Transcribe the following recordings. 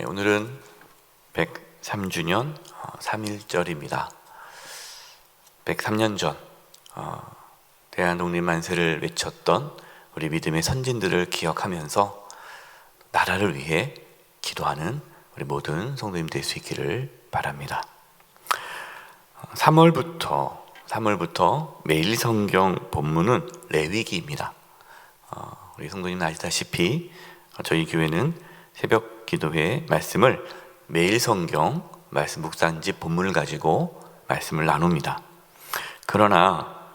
오늘은 103주년 3.1절입니다. 103년 전 대한독립만세를 외쳤던 우리 믿음의 선진들을 기억하면서 나라를 위해 기도하는 우리 모든 성도님 될 수 있기를 바랍니다. 3월부터 매일 성경 본문은 레위기입니다. 우리 성도님 아시다시피 저희 교회는 새벽 기도회 말씀을 매일 성경 말씀 묵상집 본문을 가지고 말씀을 나눕니다. 그러나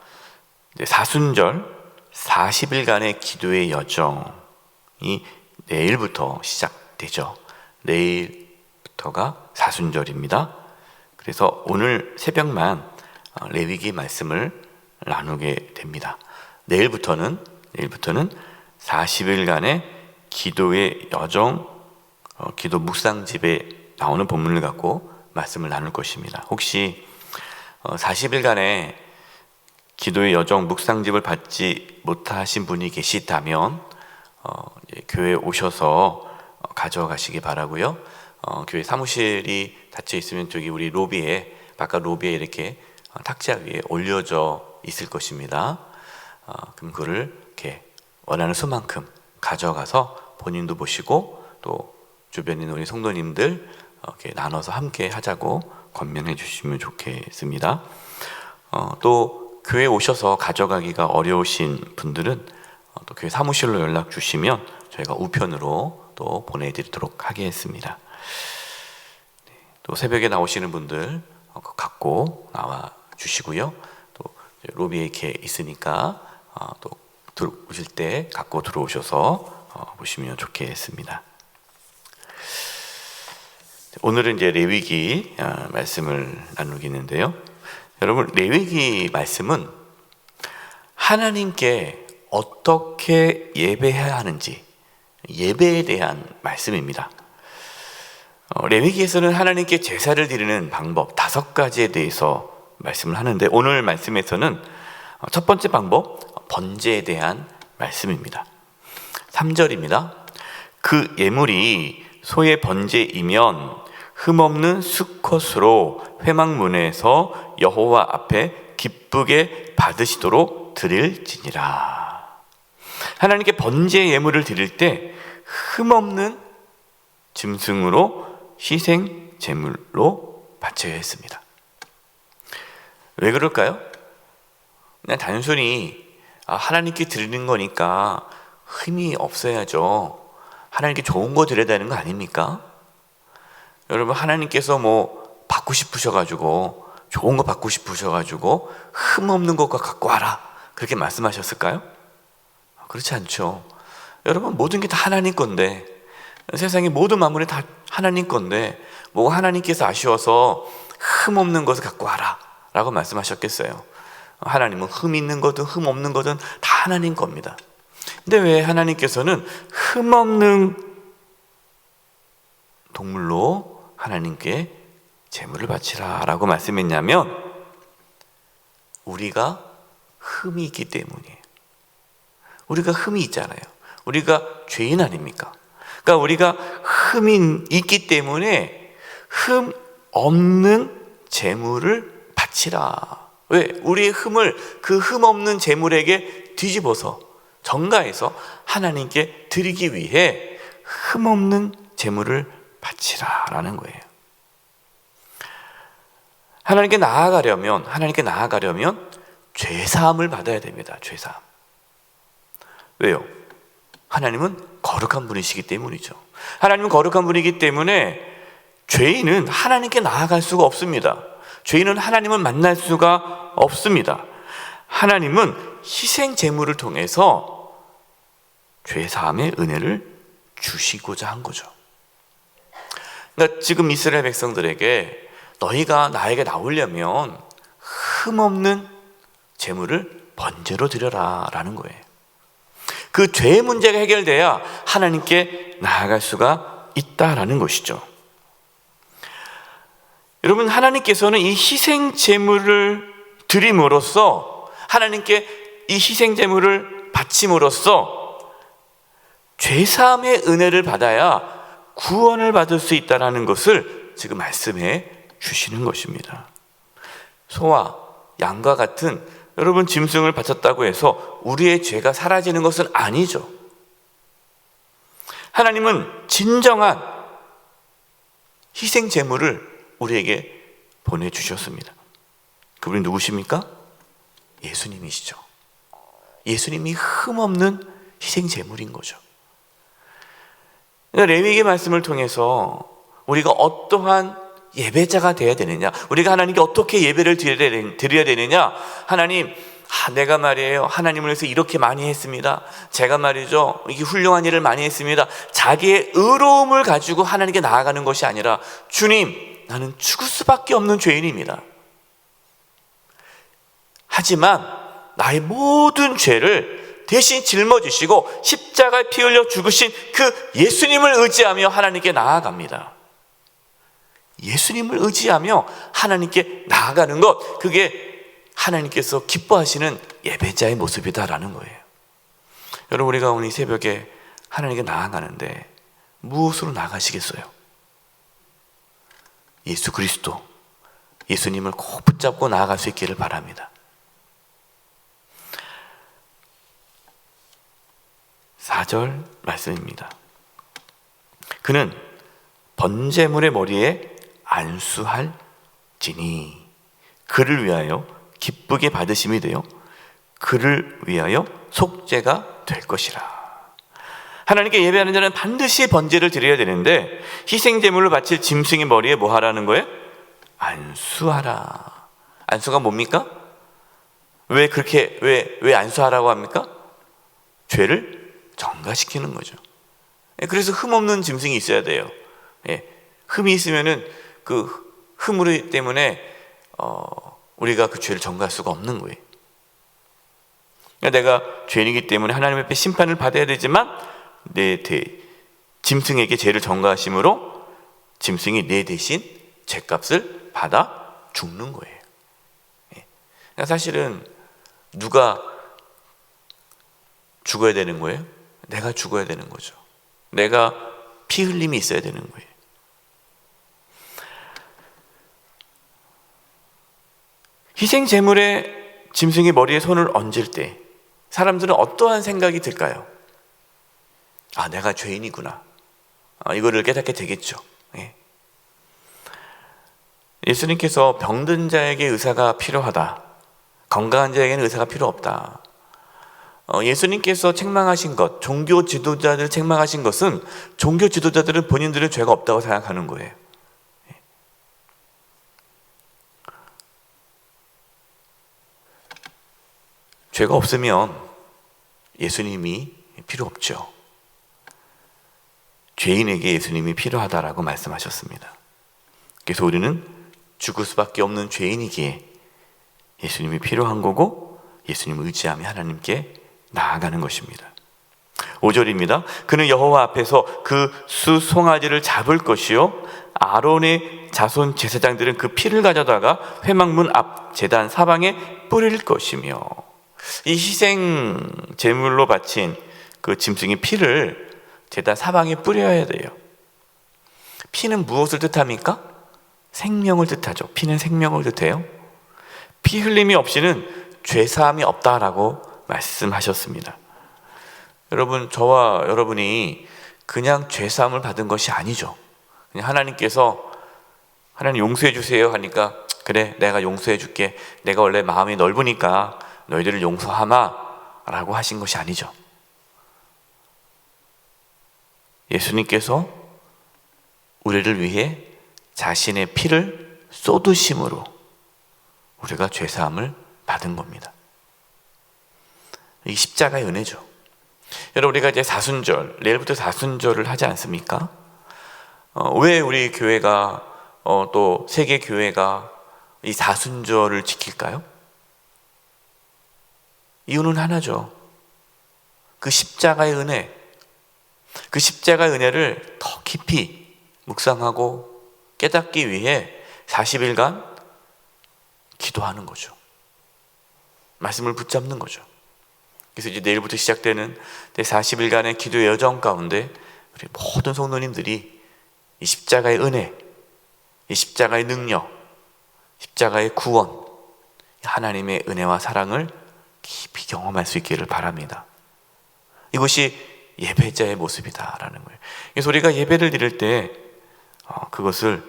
사순절 40일간의 기도의 여정이 내일부터 시작되죠. 내일부터가 사순절입니다. 그래서 오늘 새벽만 레위기 말씀을 나누게 됩니다. 내일부터는 40일간의 기도의 여정, 기도 묵상집에 나오는 본문을 갖고 말씀을 나눌 것입니다. 혹시 40일간의 기도의 여정 묵상집을 받지 못하신 분이 계시다면 교회에 오셔서 가져가시기 바라고요. 교회 사무실이 닫혀 있으면 저기 우리 로비에, 바깥 로비에 이렇게 탁자 위에 올려져 있을 것입니다. 그럼 그거를 이렇게 원하는 수만큼 가져가서 본인도 보시고 또 주변에 있는 우리 성도님들 이렇게 나눠서 함께 하자고 권면해 주시면 좋겠습니다. 또 교회에 오셔서 가져가기가 어려우신 분들은 또 교회 사무실로 연락 주시면 저희가 우편으로 또 보내드리도록 하겠습니다. 또 새벽에 나오시는 분들 갖고 나와 주시고요. 또 로비에 이렇게 있으니까 또 들어오실 때 갖고 들어오셔서 보시면 좋겠습니다. 오늘은 이제 레위기 말씀을 나누겠는데요. 여러분, 레위기 말씀은 하나님께 어떻게 예배해야 하는지, 예배에 대한 말씀입니다. 레위기에서는 하나님께 제사를 드리는 방법 5가지에 대해서 말씀을 하는데, 오늘 말씀에서는 첫 번째 방법, 번제에 대한 말씀입니다. 3절입니다. 그 예물이 소의 번제이면 흠없는 수컷으로 회막문에서 여호와 앞에 기쁘게 받으시도록 드릴지니라. 하나님께 번제 예물을 드릴 때 흠없는 짐승으로 희생 제물로 바쳐야 했습니다. 왜 그럴까요? 그냥 단순히 하나님께 드리는 거니까 흠이 없어야죠. 하나님께 좋은 거 드려야 되는 거 아닙니까? 여러분, 하나님께서 뭐 받고 싶으셔가지고, 좋은 거 받고 싶으셔가지고 흠 없는 것과 갖고 와라, 그렇게 말씀하셨을까요? 그렇지 않죠. 여러분, 모든 게 다 하나님 건데, 세상의 모든 만물이 다 하나님 건데 뭐 하나님께서 아쉬워서 흠 없는 것을 갖고 와라 라고 말씀하셨겠어요? 하나님은 흠 있는 거든 흠 없는 거든 다 하나님 겁니다. 근데 왜 하나님께서는 흠 없는 동물로 하나님께 제물을 바치라 라고 말씀했냐면, 우리가 흠이 있기 때문이에요. 우리가 흠이 있잖아요. 우리가 죄인 아닙니까? 그러니까 우리가 흠이 있기 때문에 흠 없는 제물을 바치라. 왜? 우리의 흠을 그 흠 없는 제물에게 뒤집어서 전가해서 하나님께 드리기 위해 흠 없는 제물을 바치라라는 거예요. 하나님께 나아가려면 죄사함을 받아야 됩니다. 죄사함. 왜요? 하나님은 거룩한 분이시기 때문이죠. 하나님은 거룩한 분이기 때문에 죄인은 하나님께 나아갈 수가 없습니다. 죄인은 하나님을 만날 수가 없습니다. 하나님은 희생 제물을 통해서 죄사함의 은혜를 주시고자 한 거죠. 그러니까 지금 이스라엘 백성들에게 너희가 나에게 나오려면 흠없는 제물을 번제로 드려라 라는 거예요. 그 죄의 문제가 해결돼야 하나님께 나아갈 수가 있다라는 것이죠. 여러분, 하나님께서는 이 희생 제물을 드림으로써, 하나님께 이 희생 제물을 바침으로써 죄사함의 은혜를 받아야 구원을 받을 수 있다는 것을 지금 말씀해 주시는 것입니다. 소와 양과 같은 여러분 짐승을 바쳤다고 해서 우리의 죄가 사라지는 것은 아니죠. 하나님은 진정한 희생 제물을 우리에게 보내주셨습니다. 그분이 누구십니까? 예수님이시죠. 예수님이 흠없는 희생 제물인 거죠. 그러니까 레위기 말씀을 통해서 우리가 어떠한 예배자가 되어야 되느냐, 우리가 하나님께 어떻게 예배를 드려야 되느냐, 하나님, 내가 말이에요, 하나님을 위해서 이렇게 많이 했습니다, 제가 말이죠, 이게 훌륭한 일을 많이 했습니다, 자기의 의로움을 가지고 하나님께 나아가는 것이 아니라, 주님, 나는 죽을 수밖에 없는 죄인입니다. 하지만 나의 모든 죄를 대신 짊어지시고 십자가에 피 흘려 죽으신 그 예수님을 의지하며 하나님께 나아갑니다. 예수님을 의지하며 하나님께 나아가는 것, 그게 하나님께서 기뻐하시는 예배자의 모습이다라는 거예요. 여러분, 우리가 오늘 이 새벽에 하나님께 나아가는데 무엇으로 나아가시겠어요? 예수 그리스도, 예수님을 꼭 붙잡고 나아갈 수 있기를 바랍니다. 4절 말씀입니다. 그는 번제물의 머리에 안수할지니 그를 위하여 기쁘게 받으심이 되어 그를 위하여 속죄가 될 것이라. 하나님께 예배하는 자는 반드시 번제를 드려야 되는데 희생제물을 바칠 짐승의 머리에 뭐 하라는 거예요? 안수하라. 안수가 뭡니까? 왜 안수하라고 합니까? 죄를 정가시키는 거죠. 그래서 흠없는 짐승이 있어야 돼요. 흠이 있으면은 그 흠으로 때문에 우리가 그 죄를 정가할 수가 없는 거예요. 그러니까 내가 죄인이기 때문에 하나님 앞에 심판을 받아야 되지만 짐승에게 죄를 정가하심으로 짐승이 내 대신 죄값을 받아 죽는 거예요. 그러니까 사실은 누가 죽어야 되는 거예요? 내가 죽어야 되는 거죠. 내가 피 흘림이 있어야 되는 거예요. 희생 제물에 짐승이 머리에 손을 얹을 때 사람들은 어떠한 생각이 들까요? 내가 죄인이구나. 이거를 깨닫게 되겠죠. 예수님께서 병든 자에게 의사가 필요하다, 건강한 자에게는 의사가 필요 없다. 예수님께서 책망하신 것, 종교 지도자들을 책망하신 것은 종교 지도자들은 본인들은 죄가 없다고 생각하는 거예요. 죄가 없으면 예수님이 필요 없죠. 죄인에게 예수님이 필요하다라고 말씀하셨습니다. 그래서 우리는 죽을 수밖에 없는 죄인이기에 예수님이 필요한 거고 예수님을 의지하며 하나님께 나아가는 것입니다. 5절입니다. 그는 여호와 앞에서 그 수 송아지를 잡을 것이요 아론의 자손 제사장들은 그 피를 가져다가 회막문 앞 제단 사방에 뿌릴 것이며, 이 희생 제물로 바친 그 짐승의 피를 제단 사방에 뿌려야 돼요. 피는 무엇을 뜻합니까? 생명을 뜻하죠. 피는 생명을 뜻해요. 피 흘림이 없이는 죄사함이 없다라고 말씀하셨습니다. 여러분, 저와 여러분이 그냥 죄사함을 받은 것이 아니죠. 그냥 하나님께서 하나님 용서해 주세요 하니까 그래, 내가 용서해 줄게, 내가 원래 마음이 넓으니까 너희들을 용서하마 라고 하신 것이 아니죠. 예수님께서 우리를 위해 자신의 피를 쏟으심으로 우리가 죄사함을 받은 겁니다. 이 십자가의 은혜죠. 여러분, 우리가 이제 사순절, 내일부터 사순절을 하지 않습니까? 왜 우리 교회가 또 세계 교회가 이 사순절을 지킬까요? 이유는 하나죠. 그 십자가의 은혜, 그 십자가의 은혜를 더 깊이 묵상하고 깨닫기 위해 40일간 기도하는 거죠. 말씀을 붙잡는 거죠. 그래서 이제 내일부터 시작되는 40일간의 기도 여정 가운데 우리 모든 성도님들이 이 십자가의 은혜, 이 십자가의 능력, 십자가의 구원, 하나님의 은혜와 사랑을 깊이 경험할 수 있기를 바랍니다. 이것이 예배자의 모습이다라는 거예요. 그래서 우리가 예배를 드릴 때 그것을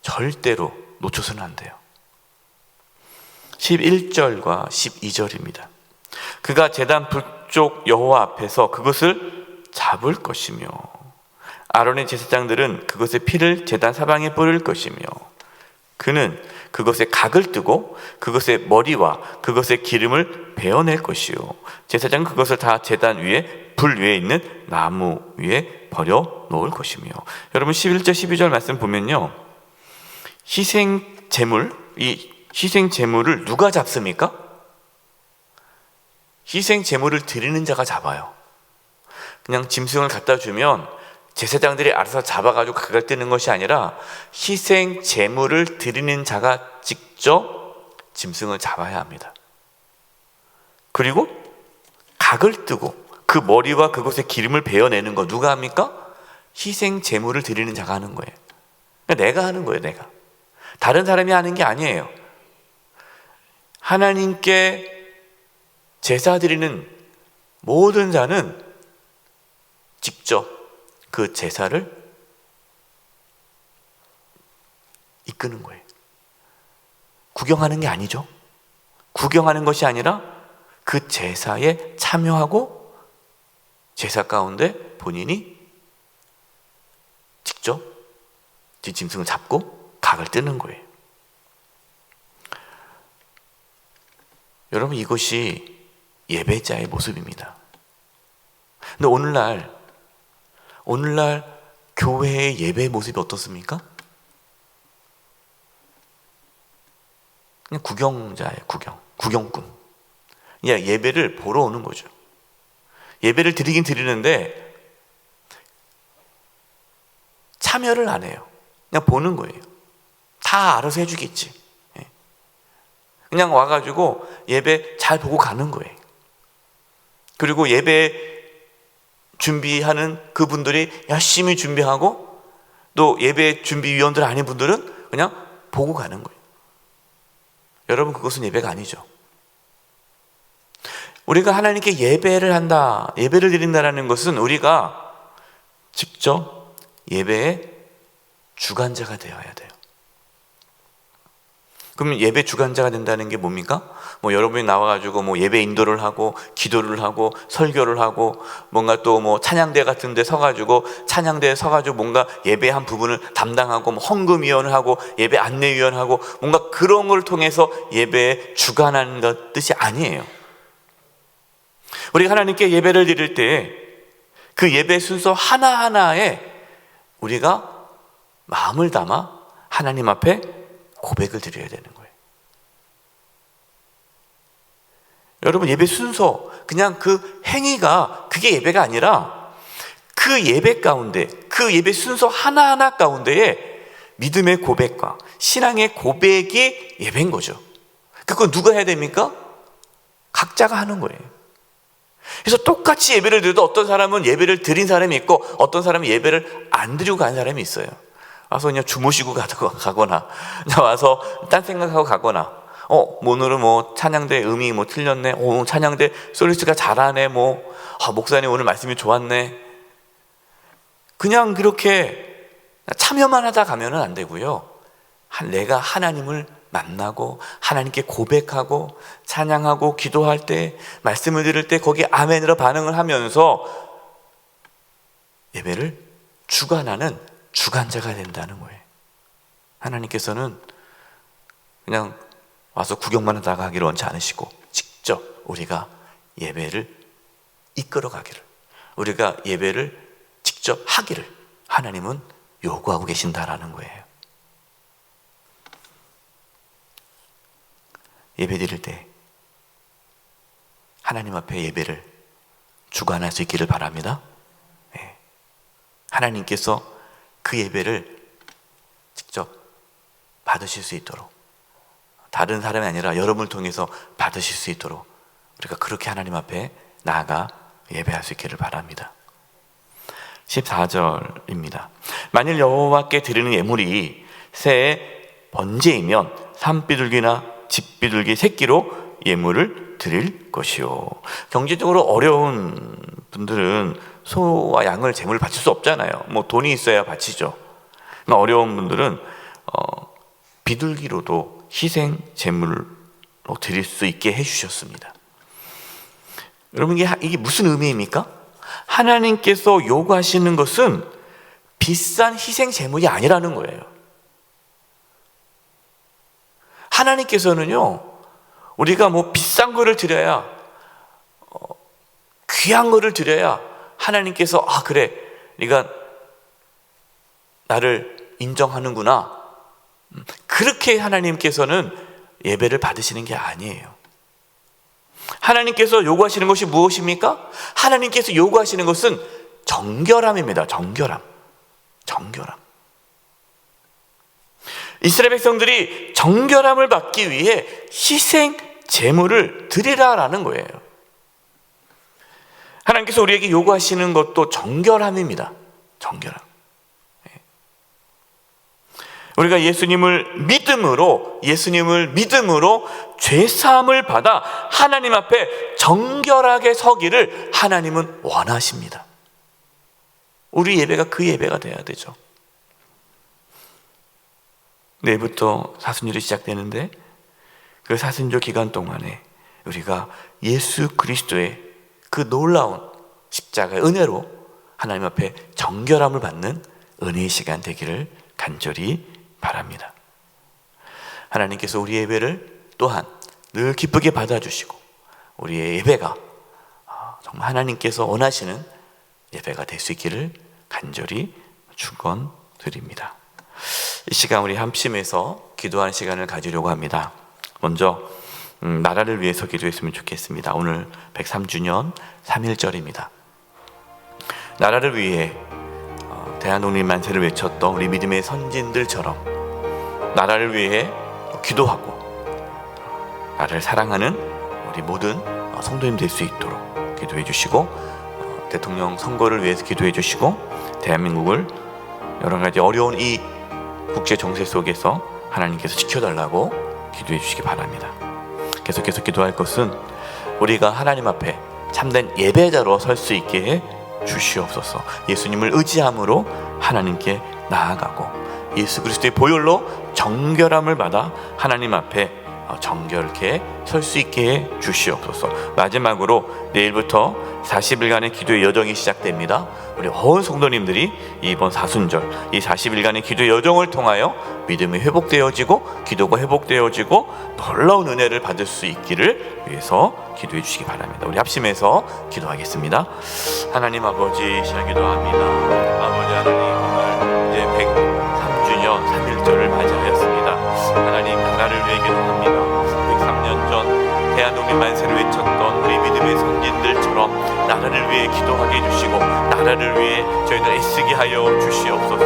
절대로 놓쳐서는 안 돼요. 11절과 12절입니다. 그가 제단 북쪽 여호와 앞에서 그것을 잡을 것이며 아론의 제사장들은 그것의 피를 제단 사방에 뿌릴 것이며 그는 그것에 각을 뜨고 그것의 머리와 그것의 기름을 베어낼 것이요 제사장은 그것을 다 제단 위에 불 위에 있는 나무 위에 버려 놓을 것이며. 여러분 11절 12절 말씀 보면요, 희생 제물, 이 희생 제물을 누가 잡습니까? 희생 제물을 드리는 자가 잡아요. 그냥 짐승을 갖다 주면 제사장들이 알아서 잡아가지고 각을 뜨는 것이 아니라 희생 제물을 드리는 자가 직접 짐승을 잡아야 합니다. 그리고 각을 뜨고 그 머리와 그것의 기름을 베어내는 거 누가 합니까? 희생 제물을 드리는 자가 하는 거예요. 내가 하는 거예요. 내가. 다른 사람이 하는 게 아니에요. 하나님께 제사 드리는 모든 자는 직접 그 제사를 이끄는 거예요. 구경하는 게 아니죠. 구경하는 것이 아니라 그 제사에 참여하고 제사 가운데 본인이 직접 뒷짐승을 잡고 각을 뜨는 거예요. 여러분, 이것이 예배자의 모습입니다. 근데 오늘날 교회의 예배의 모습이 어떻습니까? 그냥 구경자예요. 구경꾼. 그냥 예배를 보러 오는 거죠. 예배를 드리긴 드리는데 참여를 안 해요. 그냥 보는 거예요. 다 알아서 해주겠지. 그냥 와가지고 예배 잘 보고 가는 거예요. 그리고 예배 준비하는 그분들이 열심히 준비하고 또 예배 준비위원들 아닌 분들은 그냥 보고 가는 거예요. 여러분, 그것은 예배가 아니죠. 우리가 하나님께 예배를 한다, 예배를 드린다라는 것은 우리가 직접 예배의 주관자가 되어야 돼요. 그러면 예배 주관자가 된다는 게 뭡니까? 여러분이 나와가지고 예배 인도를 하고 기도를 하고 설교를 하고 뭔가 또 찬양대 같은 데 서가지고 찬양대에 서가지고 뭔가 예배 한 부분을 담당하고 헌금위원을 하고 예배 안내위원을 하고 뭔가 그런 걸 통해서 예배에 주관하는 것 뜻이 아니에요. 우리가 하나님께 예배를 드릴 때 그 예배 순서 하나하나에 우리가 마음을 담아 하나님 앞에 고백을 드려야 되는 거예요. 여러분, 예배 순서, 그냥 그 행위가 그게 예배가 아니라 그 예배 가운데, 그 예배 순서 하나하나 가운데에 믿음의 고백과 신앙의 고백이 예배인 거죠. 그건 누가 해야 됩니까? 각자가 하는 거예요. 그래서 똑같이 예배를 드려도 어떤 사람은 예배를 드린 사람이 있고 어떤 사람은 예배를 안 드리고 간 사람이 있어요. 와서 그냥 주무시고 가거나 와서 딴 생각하고 가거나 오늘은 찬양대 음이 틀렸네, 찬양대 솔리스트가 잘하네, 목사님 오늘 말씀이 좋았네. 그냥 그렇게 참여만 하다 가면은 안 되고요. 내가 하나님을 만나고 하나님께 고백하고 찬양하고 기도할 때, 말씀을 들을 때 거기에 아멘으로 반응을 하면서 예배를 주관하는 주관자가 된다는 거예요. 하나님께서는 그냥 와서 구경만 하다가 가기를 원치 않으시고 직접 우리가 예배를 이끌어 가기를, 우리가 예배를 직접 하기를 하나님은 요구하고 계신다라는 거예요. 예배 드릴 때 하나님 앞에 예배를 주관할 수 있기를 바랍니다. 하나님께서 그 예배를 직접 받으실 수 있도록, 다른 사람이 아니라 여러분을 통해서 받으실 수 있도록 우리가 그렇게 하나님 앞에 나아가 예배할 수 있기를 바랍니다. 14절입니다. 만일 여호와께 드리는 예물이 새의 번제이면 산비둘기나 집비둘기 새끼로 예물을 드릴 것이요. 경제적으로 어려운 분들은 소와 양을 제물을 바칠 수 없잖아요. 뭐 돈이 있어야 바치죠. 어려운 분들은 비둘기로도 희생 제물로 드릴 수 있게 해주셨습니다. 여러분, 이게 무슨 의미입니까? 하나님께서 요구하시는 것은 비싼 희생 제물이 아니라는 거예요. 하나님께서는요, 우리가 뭐 비싼 거를 드려야, 귀한 거를 드려야 하나님께서 그래, 네가 나를 인정하는구나, 그렇게 하나님께서는 예배를 받으시는 게 아니에요. 하나님께서 요구하시는 것이 무엇입니까? 하나님께서 요구하시는 것은 정결함입니다. 정결함. 이스라엘 백성들이 정결함을 받기 위해 희생 제물을 드리라라는 거예요. 하나님께서 우리에게 요구하시는 것도 정결함입니다. 정결함. 우리가 예수님을 믿음으로 죄사함을 받아 하나님 앞에 정결하게 서기를 하나님은 원하십니다. 우리 예배가 그 예배가 돼야 되죠. 내일부터 사순절이 시작되는데 그 사순절 기간 동안에 우리가 예수 그리스도의 그 놀라운 십자가의 은혜로 하나님 앞에 정결함을 받는 은혜의 시간 되기를 간절히 바랍니다. 하나님께서 우리 예배를 또한 늘 기쁘게 받아주시고 우리의 예배가 정말 하나님께서 원하시는 예배가 될 수 있기를 간절히 축원드립니다. 이 시간 우리 합심해서 기도하는 시간을 가지려고 합니다. 먼저 나라를 위해서 기도했으면 좋겠습니다. 오늘 103주년 3.1절입니다. 나라를 위해 대한독립 만세를 외쳤던 우리 믿음의 선진들처럼 나라를 위해 기도하고 나라를 사랑하는 우리 모든 성도님 될 수 있도록 기도해 주시고, 대통령 선거를 위해서 기도해 주시고, 대한민국을 여러 가지 어려운 이 국제 정세 속에서 하나님께서 지켜달라고 기도해 주시기 바랍니다. 계속해서 기도할 것은 우리가 하나님 앞에 참된 예배자로 설 수 있게 해 주시옵소서. 예수님을 의지함으로 하나님께 나아가고 예수 그리스도의 보혈로 정결함을 받아 하나님 앞에 정결케 설 수 있게 해 주시옵소서. 마지막으로 내일부터 40일간의 기도의 여정이 시작됩니다. 우리 온 성도님들이 이번 사순절 이 40일간의 기도의 여정을 통하여 믿음이 회복되어지고 기도가 회복되어지고 놀라운 은혜를 받을 수 있기를 위해서 기도해 주시기 바랍니다. 우리 합심해서 기도하겠습니다. 하나님 아버지, 시간 기도합니다. 아버지 하나님, 오늘 이제 103주년 3.1절을 맞이하였습니다. 하나님, 나라를 위해 기도합니다. 103년 전 대한독립 만세를 외쳤던 우리 믿음의 선진들처럼 나라를 위해 기도하게 해주시고 나라를 위해 저희들 애쓰게 하여 주시옵소서.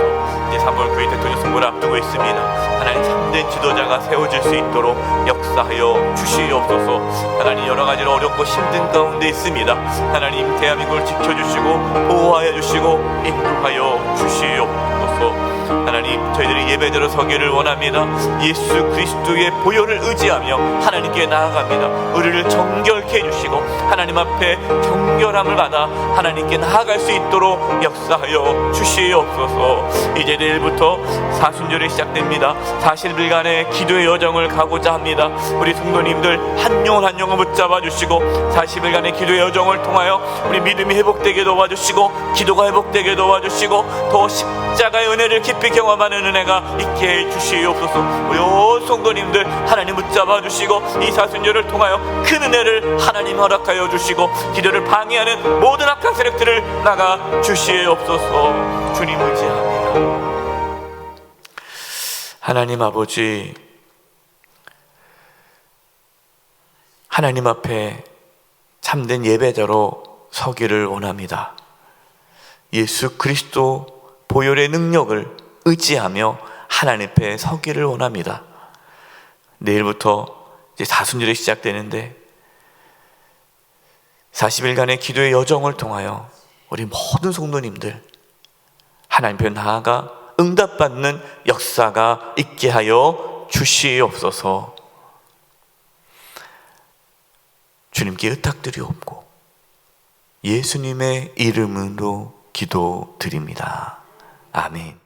이제 3월 9일 대통령 선거를 앞두고 있습니다. 하나님, 참된 지도자가 세워질 수 있도록 역사하여 주시옵소서. 하나님, 여러 가지로 어렵고 힘든 가운데 있습니다. 하나님, 대한민국을 지켜주시고 보호하여 주시고 인도하여 주시옵소서. 하나님, 저희들이 예배대로 서기를 원합니다. 예수 그리스도의 보혈을 의지하며 하나님께 나아갑니다. 우리를 정결케 해주시고 하나님 앞에 정결함을 받아 하나님께 나아갈 수 있도록 역사하여 주시옵소서. 이제 내일부터 사순절이 시작됩니다. 40일간의 기도의 여정을 가고자 합니다. 우리 성도님들 한 영혼 한 영혼 붙잡아 주시고 40일간의 기도의 여정을 통하여 우리 믿음이 회복되게 도와주시고 기도가 회복되게 도와주시고 더 십자가의 은혜를 깊이 경험하는 은혜가 있게 해 주시옵소서. 우리 온 성도님들 하나님 붙잡아 주시고 이 사순절을 통하여 큰 은혜를 하나님 허락하여 주시고 기도를 방해하는 모든 악한 세력들을 나가 주시옵소서. 주님 의지합니다. 하나님 아버지, 하나님 앞에 참된 예배자로 서기를 원합니다. 예수 그리스도 보혈의 능력을 의지하며 하나님 앞에 서기를 원합니다. 내일부터 이제 사순절이 시작되는데 40일간의 기도의 여정을 통하여 우리 모든 성도님들 하나님 편 나아가 응답받는 역사가 있게 하여 주시옵소서. 주님께 의탁드리옵고 예수님의 이름으로 기도드립니다. 아멘.